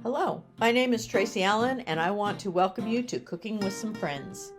Hello, my name is Tracy Allen, and I want to welcome you to Cooking with Some Friends.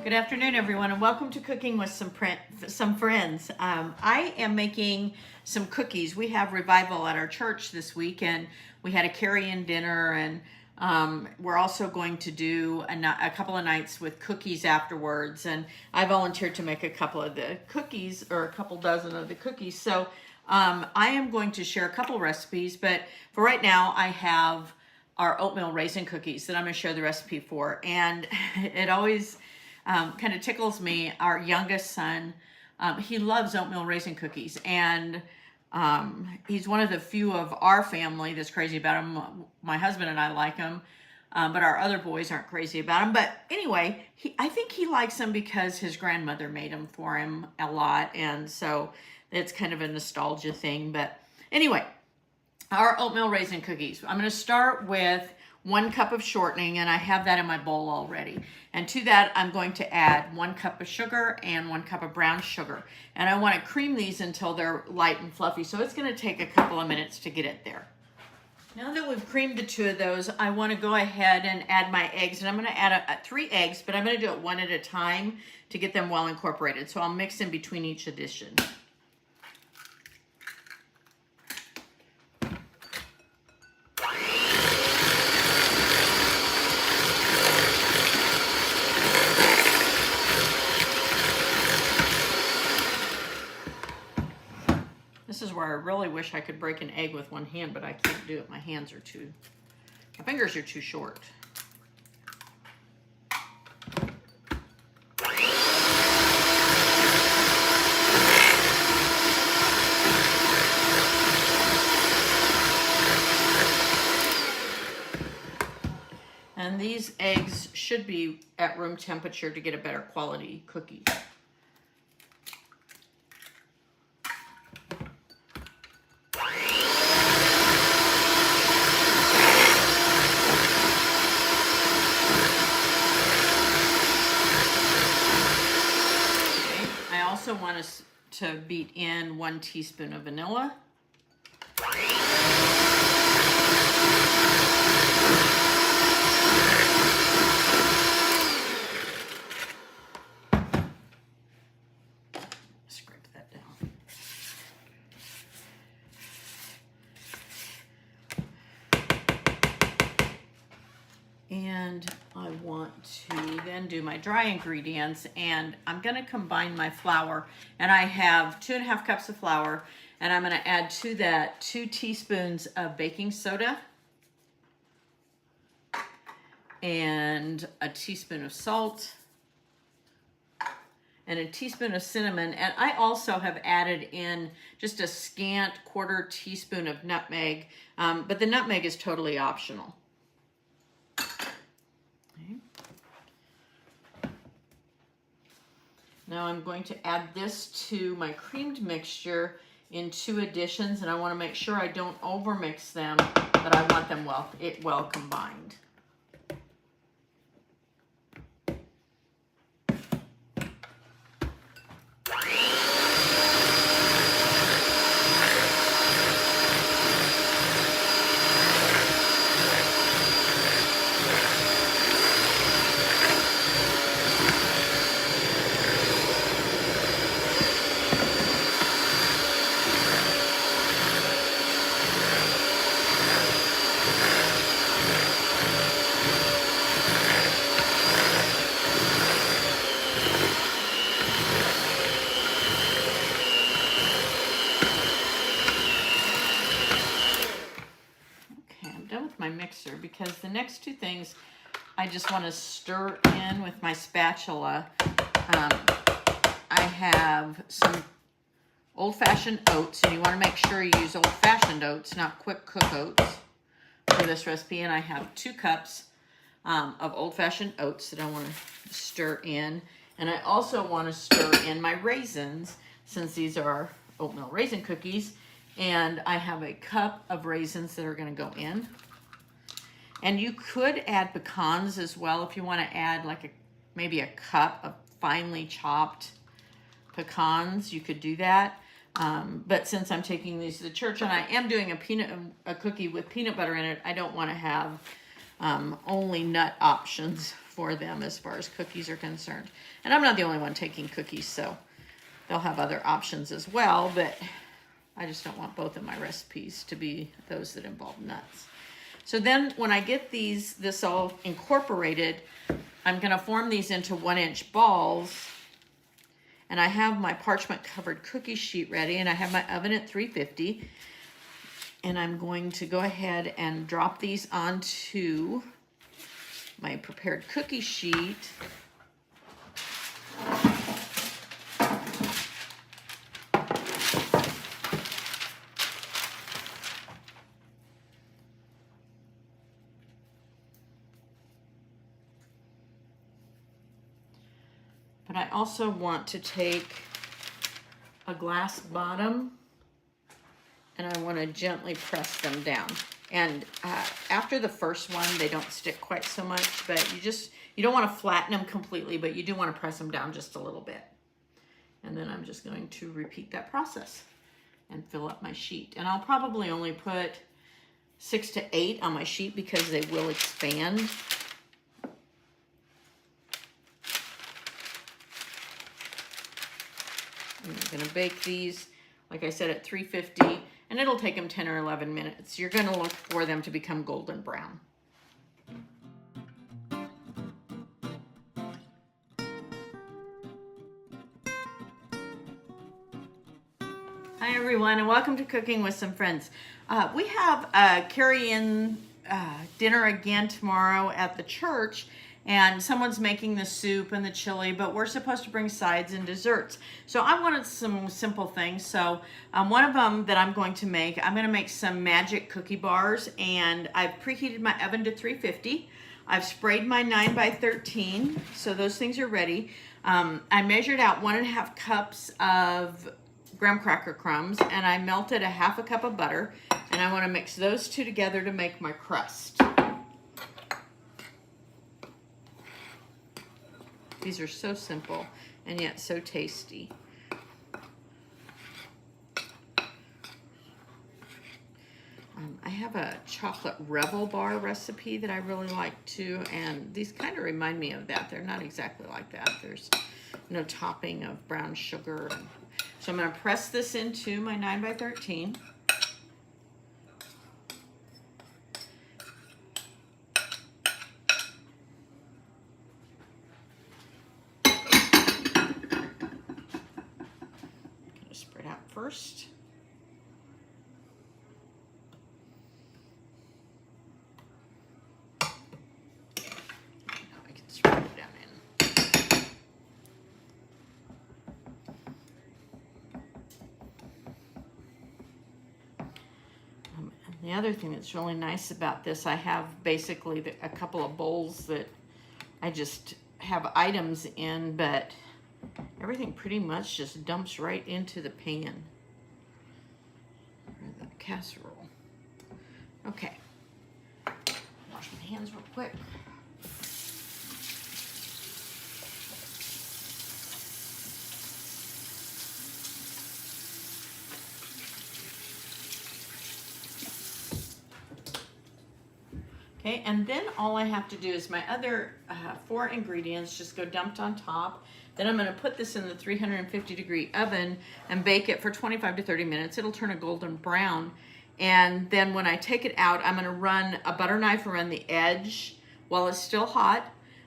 Good afternoon, everyone, and welcome to Cooking with Some Friends. I am making some cookies. We have revival at our church this week, and we had a carry-in dinner, and we're also going to do a couple of nights with cookies afterwards. And I volunteered to make a couple of the cookies, or a couple dozen of the cookies. So I am going to share a couple recipes, but for right now, I have our oatmeal raisin cookies that I'm going to share the recipe for. And it always kind of tickles me. Our youngest son, he loves oatmeal raisin cookies, and he's one of the few of our family that's crazy about them. My husband and I like them, but our other boys aren't crazy about them. But anyway, I think he likes them because his grandmother made them for him a lot, and so it's kind of a nostalgia thing. But anyway, our oatmeal raisin cookies. I'm going to start with 1 cup of shortening, and I have that in my bowl already. And to that, I'm going to add 1 cup of sugar and 1 cup of brown sugar. And I want to cream these until they're light and fluffy, so it's going to take a couple of minutes to get it there. Now that we've creamed the 2 of those, I want to go ahead and add my eggs. And I'm going to add 3 eggs, but I'm going to do it 1 at a time to get them well incorporated. So I'll mix in between each addition. This is where I really wish I could break an egg with 1 hand, but I can't do it. My fingers are too short. And these eggs should be at room temperature to get a better quality cookie. I also want us to beat in 1 teaspoon of vanilla. Scrape that down. And I want to then do my dry ingredients, and I'm going to combine my flour, and I have 2.5 cups of flour, and I'm going to add to that 2 teaspoons of baking soda and a teaspoon of salt and a teaspoon of cinnamon. And I also have added in just a scant 1/4 teaspoon of nutmeg, but the nutmeg is totally optional. Now I'm going to add this to my creamed mixture in 2 additions, and I want to make sure I don't overmix them, but I want them well combined. My mixer, because the next 2 things I just want to stir in with my spatula. I have some old-fashioned oats, and you want to make sure you use old-fashioned oats, not quick cook oats, for this recipe. And I have 2 cups of old-fashioned oats that I want to stir in. And I also want to stir in my raisins, since these are oatmeal raisin cookies. And I have a cup of raisins that are going to go in. And you could add pecans as well if you want to add like maybe a cup of finely chopped pecans. You could do that. But since I'm taking these to the church and I am doing a cookie with peanut butter in it, I don't want to have only nut options for them as far as cookies are concerned. And I'm not the only one taking cookies, so they'll have other options as well, but I just don't want both of my recipes to be those that involve nuts. So then when I get this all incorporated, I'm going to form these into 1-inch balls. And I have my parchment covered cookie sheet ready, and I have my oven at 350. And I'm going to go ahead and drop these onto my prepared cookie sheet. But I also want to take a glass bottom and I want to gently press them down. And after the first one, they don't stick quite so much, but you don't want to flatten them completely, but you do want to press them down just a little bit. And then I'm just going to repeat that process and fill up my sheet. And I'll probably only put 6 to 8 on my sheet because they will expand. I'm going to bake these, like I said, at 350, and it'll take them 10 or 11 minutes. You're going to look for them to become golden brown. Hi everyone, and welcome to Cooking with Some Friends. We have a carry-in dinner again tomorrow at the church, and someone's making the soup and the chili, but we're supposed to bring sides and desserts. So I wanted some simple things. So one of them that I'm going to make, I'm going to make some magic cookie bars, and I've preheated my oven to 350. I've sprayed my 9x13, so those things are ready. I measured out 1.5 cups of graham cracker crumbs, and I melted a 1/2 cup of butter, and I want to mix those two together to make my crust. These are so simple and yet so tasty. I have a chocolate Rebel bar recipe that I really like too, and these kind of remind me of that. They're not exactly like that. There's no topping of brown sugar. So I'm going to press this into my 9x13. Spread out first. Now I can spread it down in. And the other thing that's really nice about this, I have basically a couple of bowls that I just have items in, but everything pretty much just dumps right into the pan or the casserole. Okay, wash my hands real quick. Okay, and then all I have to do is my other 4 ingredients just go dumped on top. Then I'm going to put this in the 350-degree oven and bake it for 25 to 30 minutes. It'll turn a golden brown. And then when I take it out, I'm going to run a butter knife around the edge while it's still hot.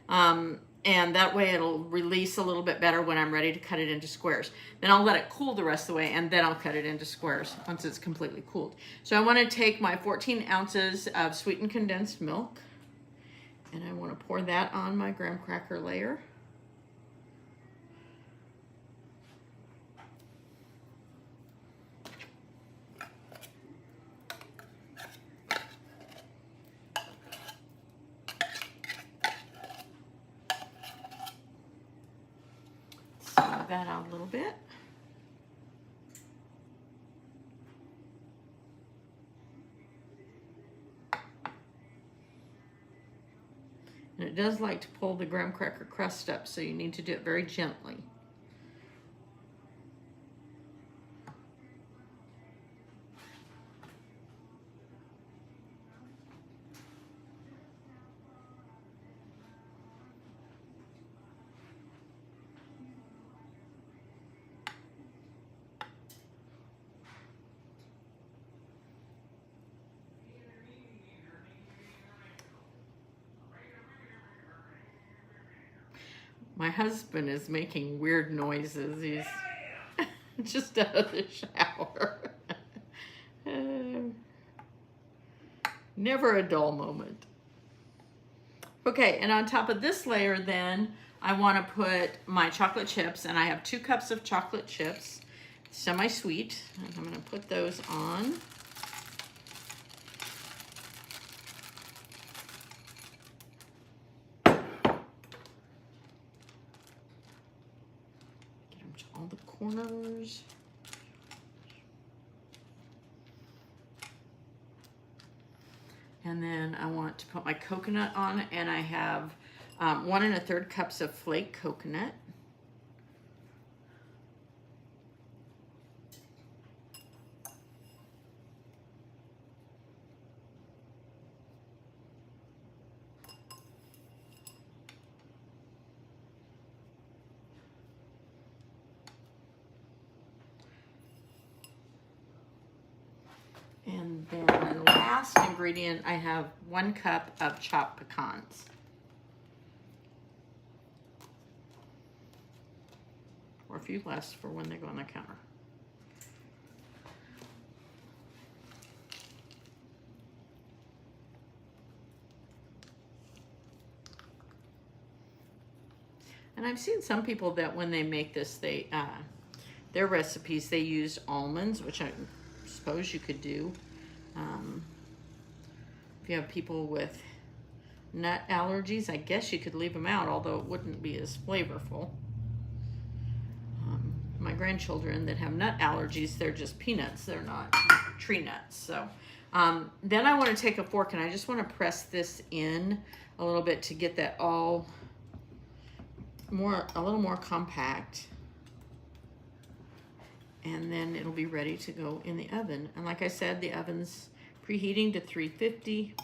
And that way it'll release a little bit better when I'm ready to cut it into squares. Then I'll let it cool the rest of the way, and then I'll cut it into squares once it's completely cooled. So I want to take my 14 ounces of sweetened condensed milk, and I want to pour that on my graham cracker layer. flat that out a little bit. And it does like to pull the graham cracker crust up, so you need to do it very gently. My husband is making weird noises. He's just out of the shower. Never a dull moment. Okay, and on top of this layer then, I want to put my chocolate chips, and I have 2 cups of chocolate chips, semi-sweet, and I'm going to put those on. All the corners. And then I want to put my coconut on, and I have 1 1/3 cups of flake coconut. And then the last ingredient, I have 1 cup of chopped pecans. Or a few less for when they go on the counter. And I've seen some people that when they make this, they their recipes, they use almonds, which I suppose you could do. If you have people with nut allergies, I guess you could leave them out, although it wouldn't be as flavorful. My grandchildren that have nut allergies, they're just peanuts. They're not tree nuts. So then I want to take a fork and I just want to press this in a little bit to get that all a little more compact. And then it'll be ready to go in the oven. And like I said, the oven's preheating to 350,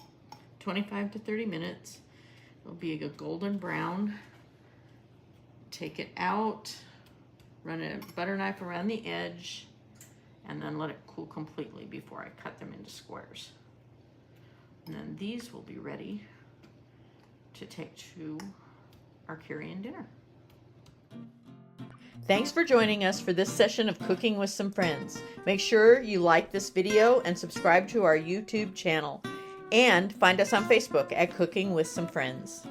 25 to 30 minutes. It'll be a golden brown. Take it out, run a butter knife around the edge, and then let it cool completely before I cut them into squares. And then these will be ready to take to our carry-in dinner. Thanks for joining us for this session of Cooking with Some Friends. Make sure you like this video and subscribe to our YouTube channel. And find us on Facebook at Cooking with Some Friends.